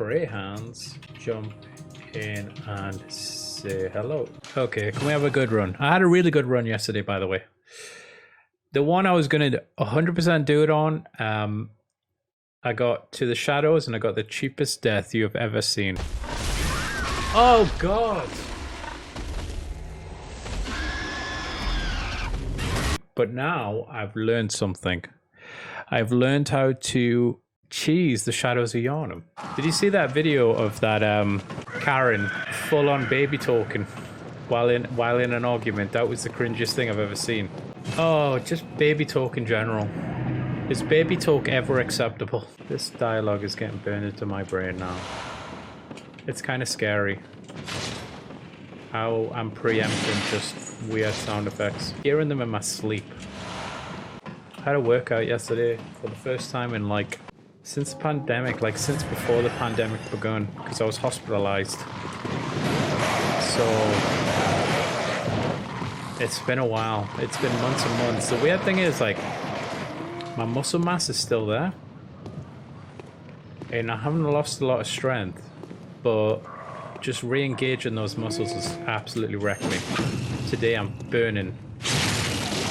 Spray hands, jump in and say hello. Okay, can we have a good run? I had a really good run yesterday, by the way. The one I was going to 100% do it on, I got to the shadows and I got the cheapest death you have ever seen. Oh God! But now I've learned something. I've learned how to cheese the shadows of Yharnam. Did you see that video of that Karen full-on baby talking while in an argument? That was the cringiest thing I've ever seen. Oh, just baby talk in general. Is baby talk ever acceptable? This dialogue is getting burned into my brain now. It's kind of scary how I'm preempting just weird sound effects. Hearing them in my sleep. I had a workout yesterday for the first time in like since the pandemic, like since before the pandemic begun, because I was hospitalized. So it's been a while. It's been months and months. The weird thing is, like, my muscle mass is still there, and I haven't lost a lot of strength, but just re-engaging those muscles has absolutely wrecked me. Today I'm burning.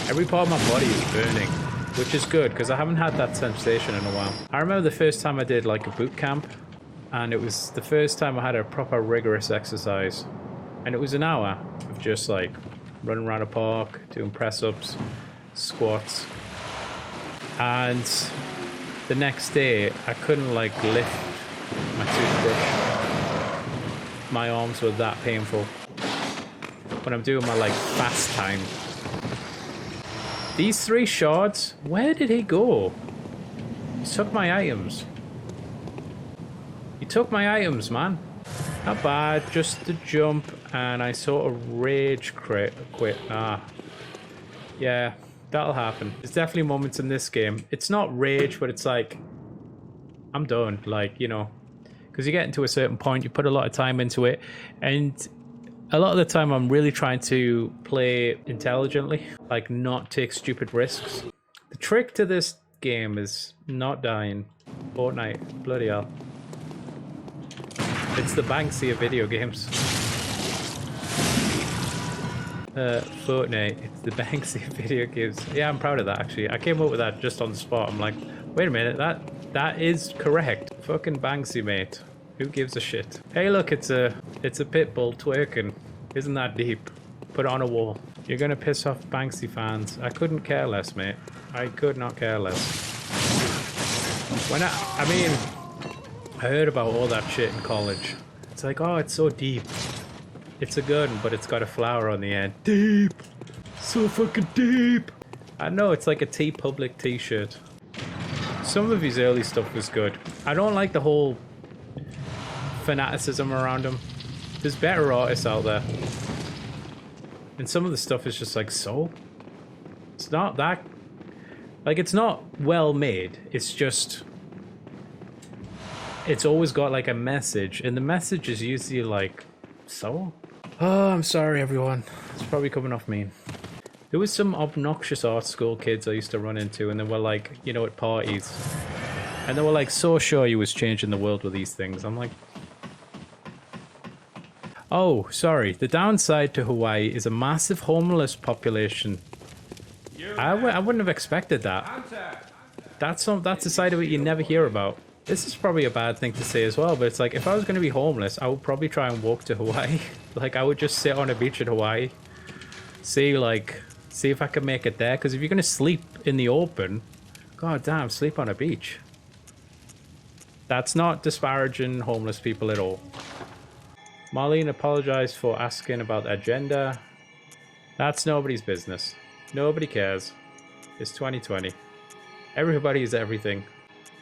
Every part of my body is burning, which is good because I haven't had that sensation in a while. I remember the first time I did like a boot camp, and it was the first time I had a proper rigorous exercise, and it was an hour of just like running around a park, doing press-ups, squats, and the next day I couldn't like lift my toothbrush. My arms were that painful when I'm doing my like fast time. These 3 shards, where did he go? He took my items. He took my items, man. Not bad, just the jump, and I sort of rage quit. Ah, yeah, that'll happen. There's definitely moments in this game. It's not rage, but it's like, I'm done, like, you know, because you get into a certain point, you put a lot of time into it, and a lot of the time I'm really trying to play intelligently, like not take stupid risks. The trick to this game is not dying. Fortnite, bloody hell. It's the Banksy of video games. Fortnite, it's the Banksy of video games. Yeah, I'm proud of that actually. I came up with that just on the spot. I'm like, wait a minute, that is correct. Fucking Banksy, mate. Who gives a shit? Hey look, it's a pit bull twerking. Isn't that deep? Put it on a wall. You're gonna piss off Banksy fans. I couldn't care less, mate. I could not care less. When I mean, I heard about all that shit in college. It's like, oh, it's so deep. It's a gun, but it's got a flower on the end. Deep! So fucking deep! I know, it's like a T-Public t-shirt. Some of his early stuff was good. I don't like the whole fanaticism around him. There's better artists out there. And some of the stuff is just like, so? It's not that... Like, it's not well made. It's just... It's always got like a message, and the message is usually like, so? Oh, I'm sorry everyone. It's probably coming off mean. There was some obnoxious art school kids I used to run into, and they were like, you know, at parties. And they were like, so sure you was changing the world with these things. I'm like... Oh, sorry. The downside to Hawaii is a massive homeless population. I wouldn't have expected that. That's a side of it you never hear about. This is probably a bad thing to say as well, but it's like, if I was going to be homeless, I would probably try and walk to Hawaii. Like, I would just sit on a beach in Hawaii. See if I can make it there. Because if you're going to sleep in the open, god damn, sleep on a beach. That's not disparaging homeless people at all. Marlene apologized for asking about their gender. That's nobody's business. Nobody cares. It's 2020. Everybody is everything.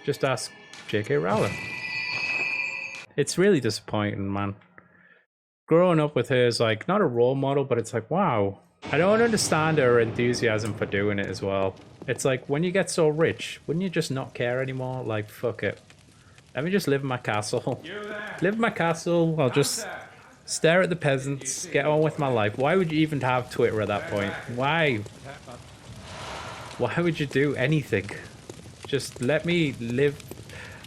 Just ask J.K. Rowling. It's really disappointing, man. Growing up with her is like, not a role model, but it's like, wow. I don't understand her enthusiasm for doing it as well. It's like, when you get so rich, wouldn't you just not care anymore? Like, fuck it. Let me just live in my castle. Live in my castle. I'll just stare at the peasants, get on with my life. Why would you even have Twitter at that point? Why? Why would you do anything? Just let me live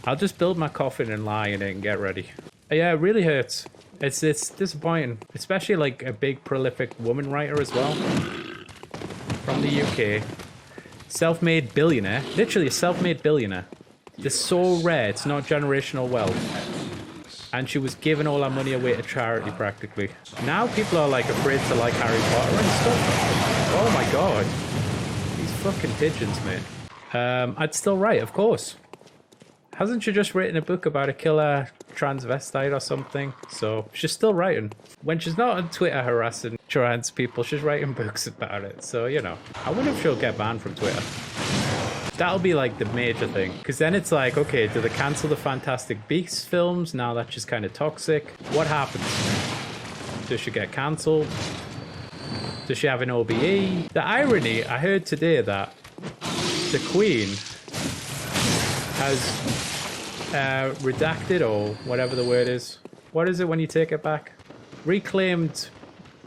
I'll just build my coffin and lie in it and get ready. Yeah, it really hurts. It's disappointing, especially like a big prolific woman writer as well. From the UK. Self-made billionaire. Literally a self-made billionaire. It's so rare, it's not generational wealth. And she was giving all her money away to charity practically. Now people are like afraid to like Harry Potter and stuff. Oh my god. These fucking pigeons, mate. I'd still write, of course. Hasn't she just written a book about a killer transvestite or something? So she's still writing. When she's not on Twitter harassing trans people, she's writing books about it. So, you know, I wonder if she'll get banned from Twitter. That'll be like the major thing. Because then it's like, okay, do they cancel the Fantastic Beasts films? Now that's just kind of toxic. What happens? Does she get cancelled? Does she have an OBE? The irony, I heard today that the Queen has redacted, or whatever the word is. What is it when you take it back? Reclaimed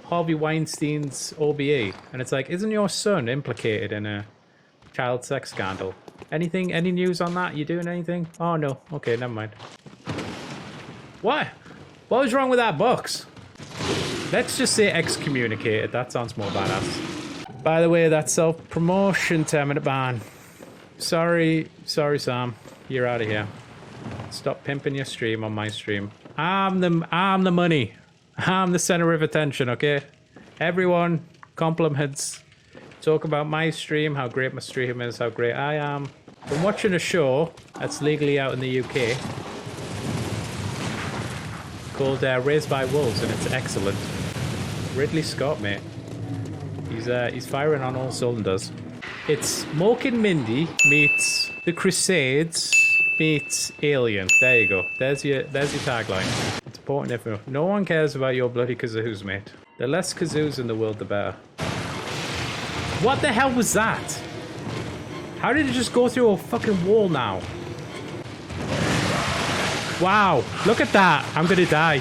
Harvey Weinstein's OBE. And it's like, isn't your son implicated in a child sex scandal? Anything? Any news on that? You doing anything? Oh, no. Okay, never mind. What? What was wrong with that box? Let's just say excommunicated. That sounds more badass. By the way, that's self-promotion 10-minute ban. Sorry, Sam. You're out of here. Stop pimping your stream on my stream. I'm the money. I'm the center of attention, okay? Everyone, compliments. Talk about my stream, how great my stream is, how great I am. I'm watching a show that's legally out in the UK called Raised by Wolves, and it's excellent. Ridley Scott, mate. He's firing on all cylinders. It's Mork and Mindy meets The Crusades meets Alien. There you go. There's your tagline. It's important info. No one cares about your bloody kazoos, mate. The less kazoos in the world, the better. What the hell was that? How did it just go through a fucking wall now? Wow, look at that. I'm gonna die.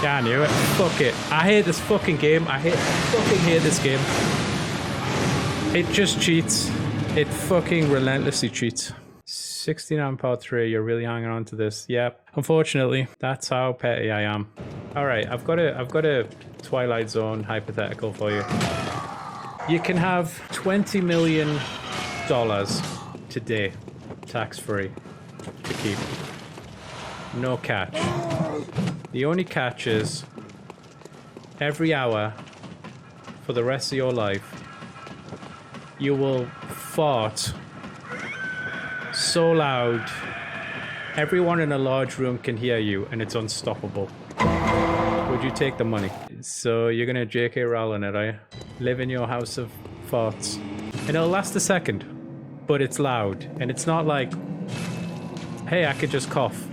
Yeah, I knew it. Fuck it. I hate this fucking game. I fucking hate this game. It just cheats. It fucking relentlessly cheats. 69 part 3. You're really hanging on to this. Yep. Unfortunately, that's how petty I am. All right, I've got a Twilight Zone hypothetical for you. You can have $20 million today, tax-free, to keep. No catch. The only catch is every hour for the rest of your life, you will fart so loud everyone in a large room can hear you, and it's unstoppable. Would you take the money? So you're gonna JK Rowling it, are you? Live in your house of farts. And it'll last a second, but it's loud. And it's not like, hey, I could just cough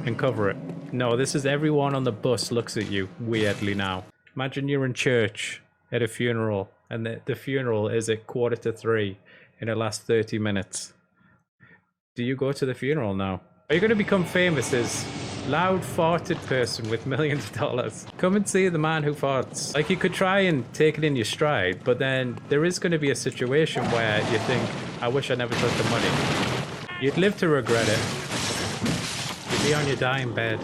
and cover it. No, this is everyone on the bus looks at you weirdly now. Imagine you're in church at a funeral, and the funeral is at 2:45 and it lasts 30 minutes. Do you go to the funeral now? Are you going to become famous as loud farted person with millions of dollars? Come and see the man who farts. Like, you could try and take it in your stride, but then there is going to be a situation where you think, I wish I never took the money. You'd live to regret it. You'd be on your dying bed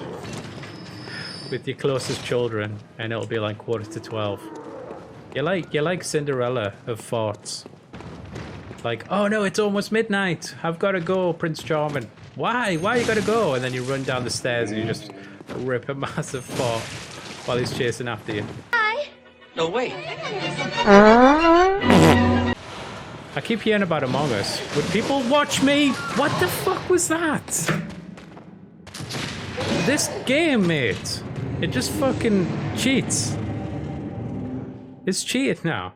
with your closest children, and it'll be like 11:45. You're like Cinderella of farts. Like, oh no, it's almost midnight. I've got to go, Prince Charming. Why? Why you got to go? And then you run down the stairs and you just rip a massive fart while he's chasing after you. Hi. No way. I keep hearing about Among Us. Would people watch me? What the fuck was that? This game, mate. It just fucking cheats. It's cheated now.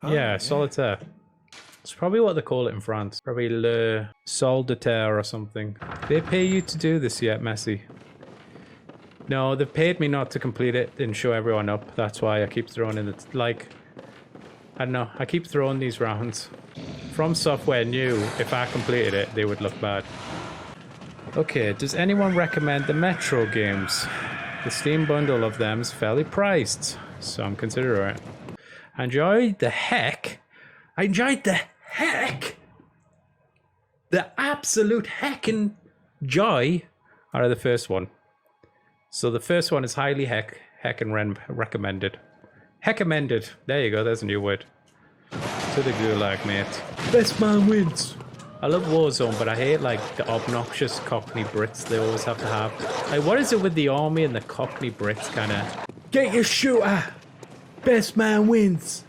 Yeah, solitaire. It's probably what they call it in France. Probably le sol de terre or something. They pay you to do this yet, Messy? No, they've paid me not to complete it and show everyone up. That's why I keep throwing in it. Like, I don't know. I keep throwing these rounds. From Software knew if I completed it, they would look bad. Okay, does anyone recommend the Metro games? The Steam bundle of them is fairly priced, so I'm considering it. I enjoyed the heck the absolute heckin' joy out of the first one. So the first one is highly heckin' recommended. Heckamented. There you go, there's a new word. To the gulag, mate. Best man wins. I love Warzone, but I hate like the obnoxious Cockney Brits they always have to have. Like, what is it with the army and the Cockney Brits kind of? Get your shooter. Best man wins.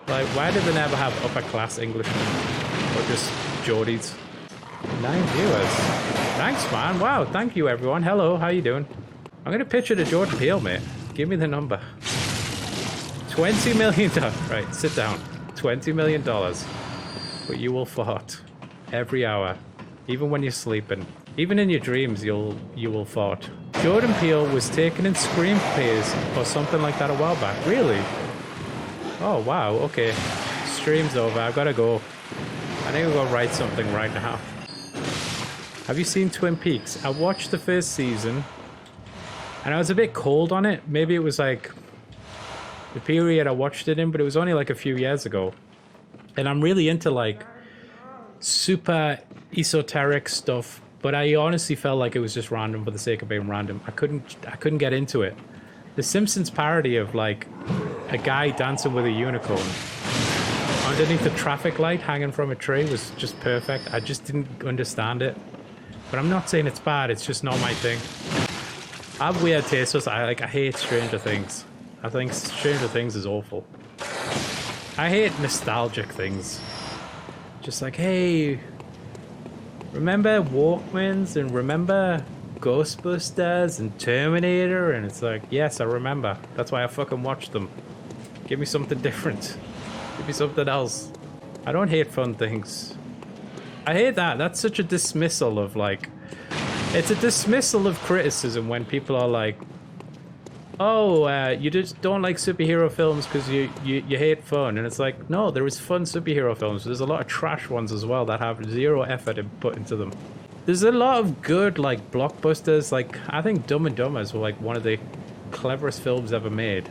Like, why do they never have upper class Englishmen or just Geordies? 9 viewers. Thanks, man. Wow, thank you, everyone. Hello, how you doing? I'm gonna pitch it to Jordan Peele, mate. Give me the number. $20 million. Right, sit down. $20 million. But you will fart every hour, even when you're sleeping. Even in your dreams, you will fart. Jordan Peele was taken in screenplays or something like that a while back. Really? Oh wow. Okay. Stream's over. I've got to go. I think I'll go write something right now. Have you seen Twin Peaks? I watched the first season, and I was a bit cold on it. Maybe it was like the period I watched it in, but it was only like a few years ago. And I'm really into like super esoteric stuff, but I honestly felt like it was just random for the sake of being random. I couldn't get into it. The Simpsons parody of like a guy dancing with a unicorn underneath a traffic light hanging from a tree was just perfect. I just didn't understand it. But I'm not saying it's bad, it's just not my thing. I have weird tastes. I hate Stranger Things. I think Stranger Things is awful. I hate nostalgic things. Just like, hey, remember Walkmans and remember Ghostbusters and Terminator? And it's like, yes, I remember. That's why I fucking watched them. Give me something different. Give me something else. I don't hate fun things. I hate that. That's such a dismissal of like... It's a dismissal of criticism when people are like, oh, you just don't like superhero films because you hate fun. And it's like, no, there is fun superhero films. There's a lot of trash ones as well that have zero effort put into them. There's a lot of good, like, blockbusters. Like, I think Dumb and Dumber is like one of the cleverest films ever made.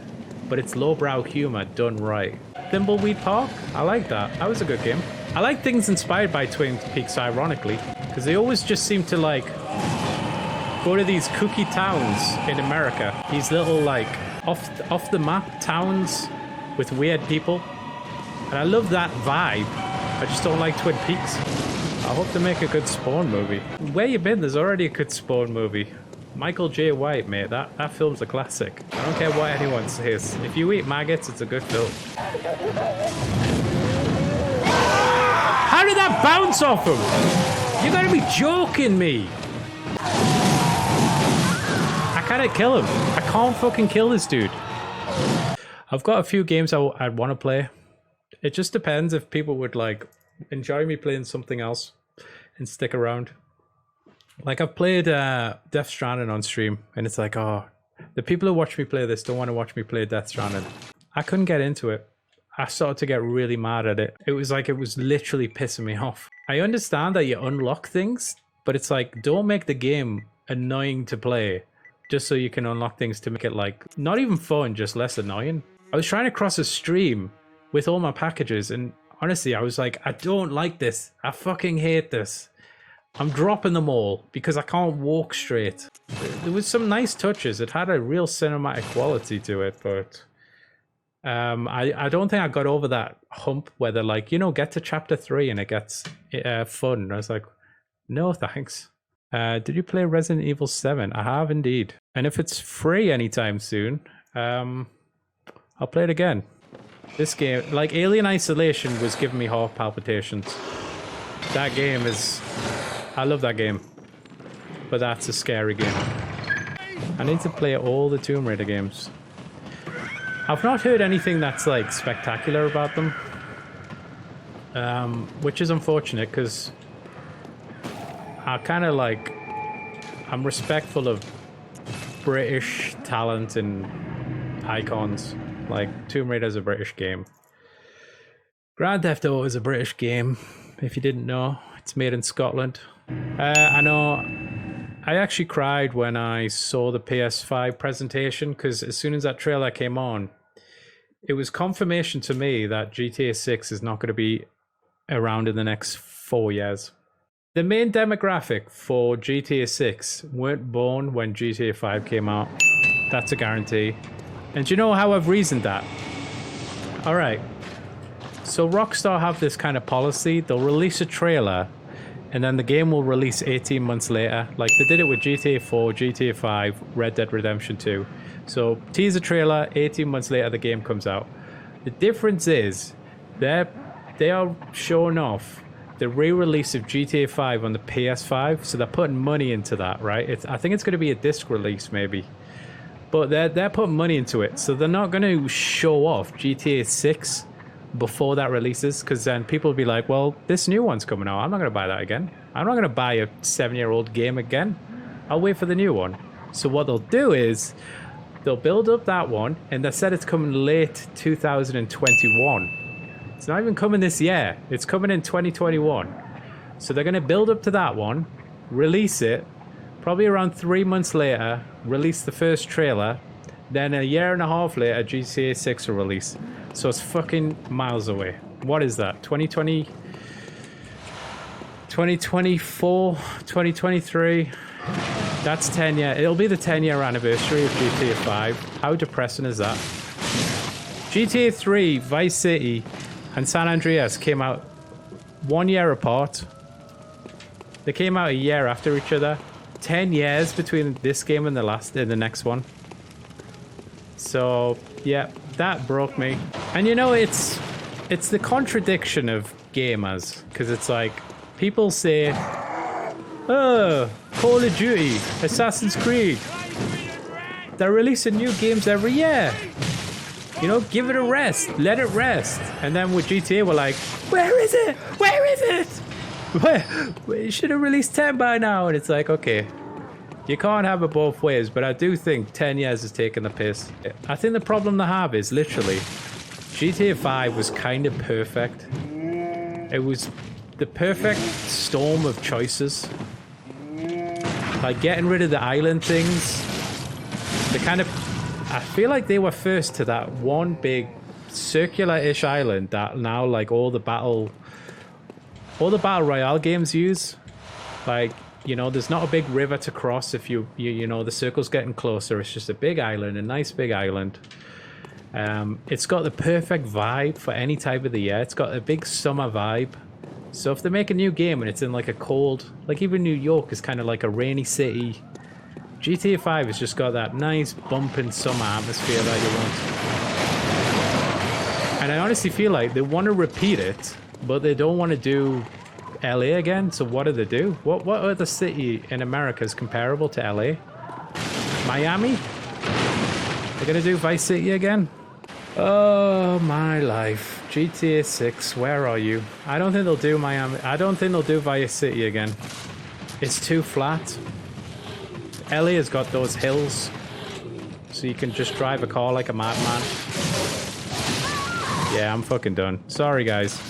But it's lowbrow humor done right. Thimbleweed Park? I like that. That was a good game. I like things inspired by Twin Peaks, ironically, because they always just seem to, like, go to these kooky towns in America. These little, like, off the map towns with weird people. And I love that vibe. I just don't like Twin Peaks. I hope to make a good Spawn movie. Where you been? There's already a good Spawn movie. Michael J. White, mate. That film's a classic. I don't care what anyone says. If you eat maggots, it's a good film. How did that bounce off him? You gotta be joking me. I can't kill him. I can't fucking kill this dude. I've got a few games I'd want to play. It just depends if people would like enjoy me playing something else and stick around. Like I've played Death Stranding on stream, and it's like, oh, the people who watch me play this don't want to watch me play Death Stranding. I couldn't get into it. I started to get really mad at it. It was like it was literally pissing me off. I understand that you unlock things, but it's like, don't make the game annoying to play just so you can unlock things to make it like not even fun, just less annoying. I was trying to cross a stream with all my packages, and honestly, I was like, I don't like this. I fucking hate this. I'm dropping them all because I can't walk straight. There was some nice touches. It had a real cinematic quality to it, but I don't think I got over that hump where they're like, you know, get to chapter 3 and it gets fun. I was like, no thanks. Did you play Resident Evil 7? I have indeed. And if it's free anytime soon, I'll play it again. This game, like Alien Isolation, was giving me heart palpitations. That game is... I love that game. But that's a scary game. I need to play all the Tomb Raider games. I've not heard anything that's like spectacular about them. Which is unfortunate because I kind of like... I'm respectful of British talent and icons. Like, Tomb Raider is a British game. Grand Theft Auto is a British game, if you didn't know. It's made in Scotland. I know I actually cried when I saw the PS5 presentation, because as soon as that trailer came on, it was confirmation to me that GTA 6 is not going to be around in the next 4 years. The main demographic for GTA 6 weren't born when GTA 5 came out. That's a guarantee. And do you know how I've reasoned that? Alright. So Rockstar have this kind of policy. They'll release a trailer and then the game will release 18 months later. Like they did it with GTA 4, GTA 5, Red Dead Redemption 2. So teaser trailer, 18 months later the game comes out. The difference is they are showing off the re-release of GTA 5 on the PS5, so they're putting money into that, right? I think it's going to be a disc release maybe, but they're putting money into it, so they're not going to show off GTA 6 before that releases, because then people will be like, well, this new one's coming out, I'm not going to buy that again. I'm not going to buy a 7-year-old game again. I'll wait for the new one. So what they'll do is they'll build up that one, and they said it's coming late 2021. It's not even coming this year. It's coming in 2021. So they're going to build up to that one, release it, probably around 3 months later, release the first trailer, then a year and a half later, GTA 6 will release. So it's fucking miles away. What is that? 2020? 2024? 2023? That's 10 year. It'll be the 10-year anniversary of GTA 5. How depressing is that? GTA 3, Vice City, and San Andreas came out 1 year apart. They came out a year after each other. 10 years between this game and the next one. So yeah, that broke me. And you know, it's the contradiction of gamers, because it's like people say, oh, Call of Duty, Assassin's Creed, they're releasing new games every year. You know, give it a rest. Let it rest. And then with GTA, we're like, where is it? Where is it? Where? You should have released 10 by now. And it's like, okay, you can't have it both ways. But I do think 10 years is taking the piss. I think the problem they have is literally GTA 5 was kind of perfect. It was the perfect storm of choices. Like getting rid of the island things. The kind of... I feel like they were first to that one big circular-ish island that now like all the battle royale games use. Like, you know, there's not a big river to cross if you know the circle's getting closer. It's just a big island, a nice big island. It's got the perfect vibe for any type of the year. It's got a big summer vibe. So if they make a new game and it's in like a cold, like even New York is kind of like a rainy city. GTA 5 has just got that nice bumping summer atmosphere that you want. And I honestly feel like they want to repeat it, but they don't want to do LA again. So what do? What other city in America is comparable to LA? Miami? They're going to do Vice City again? Oh my life. GTA 6, where are you? I don't think they'll do Miami. I don't think they'll do Vice City again. It's too flat. LA has got those hills, so you can just drive a car like a madman. Yeah, I'm fucking done. Sorry, guys.